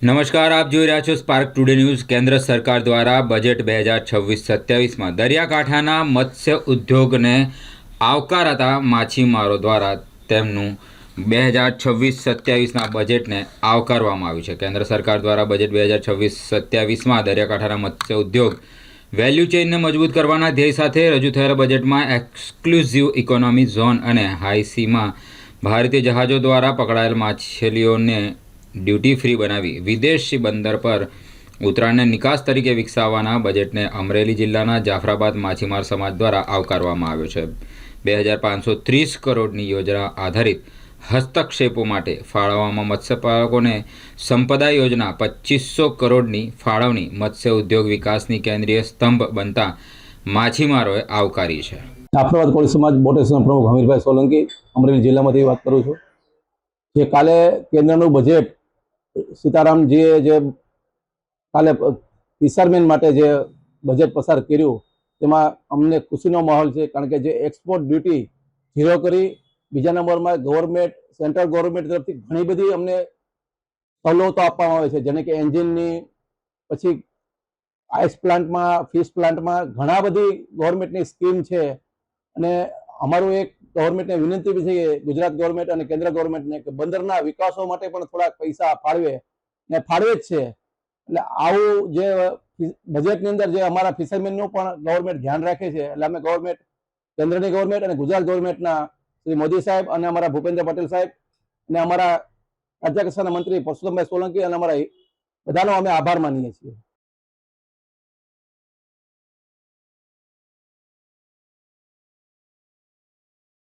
નમસ્કાર, આપ જોઈ રહ્યા છો સ્પાર્ક ટુડે ન્યૂઝ। કેન્દ્ર સરકાર દ્વારા બજેટ 2026-27માં દરિયાકાંઠાના મત્સ્ય ઉદ્યોગને આવકારતા માછીમારો દ્વારા તેમનું 2026-27ના બજેટને આવકારવામાં આવ્યું છે। કેન્દ્ર સરકાર દ્વારા બજેટ 2026-27માં દરિયાકાંઠાના મત્સ્ય ઉદ્યોગ વેલ્યુ ચેઇનને મજબૂત કરવાના ધ્યેય સાથે રજૂ થયેલા બજેટમાં એક્સક્લુઝિવ ઇકોનોમી ઝોન અને હાઈ સીમાં ભારતીય જહાજો દ્વારા પકડાયેલ માછલીઓને ડ્યુટી ફ્રી બનાવી વિદેશી બંદર પર ઉતરાણને નિકાસ તરીકે વિકસાવવાના બજેટને અમરેલી જિલ્લાના જાફરાબાદ માછીમાર સમાજ દ્વારા આવકારવામાં આવ્યો છે। 2530 કરોડની યોજના આધારિત હસ્તક્ષેપો માટે ફાળવવામાં મત્સ્યપાલકોને સંપદા યોજના 2500 કરોડની ફાળવણી મત્સ્ય ઉદ્યોગ વિકાસની કેન્દ્રીય સ્તંભ બનતા માછીમારોએ આવકારી છે। જાફરાબાદ કોળી સમાજ બોટેશનના પ્રમુખ હમીરભાઈ સોલંકી અમરેલી જિલ્લામાંથી વાત કરું છું। જે કાલે કેન્દ્રનું બજેટ સીતારામજીએ જે કાલે ફિશરમેન માટે જે બજેટ પસાર કર્યું તેમાં અમને ખુશીનો માહોલ છે, કારણ કે જે એક્સપોર્ટ ડ્યુટી ઝીરો કરી બીજા નંબરમાં ગવર્મેન્ટ સેન્ટ્રલ ગવર્મેન્ટ તરફથી ઘણી બધી અમને સવલતો આપવામાં આવે છે, જેને કે એન્જિનની, પછી આઈસ પ્લાન્ટમાં, ફિશ પ્લાન્ટમાં ઘણા બધી ગવર્મેન્ટની સ્કીમ છે। અને અમારું એક ગવર્મેન્ટને વિનંતી બી છે કે ગુજરાત ગવર્મેન્ટ અને કેન્દ્ર ગવર્મેન્ટને કે બંદરના વિકાસો માટે પણ થોડાક પૈસા ફાળવે ને ફાળવે જ છે। એટલે આવું જે બજેટની અંદર જે અમારા ફિશરમેનનું પણ ગવર્મેન્ટ ધ્યાન રાખે છે, એટલે અમે ગવર્મેન્ટ, કેન્દ્રની ગવર્મેન્ટ અને ગુજરાત ગવર્મેન્ટના શ્રી મોદી સાહેબ અને અમારા ભૂપેન્દ્ર પટેલ સાહેબ અને અમારા રાજ્ય કક્ષાના મંત્રી પરસોત્તમભાઈ સોલંકી અને અમારા બધાનો અમે આભાર માનીએ છીએ।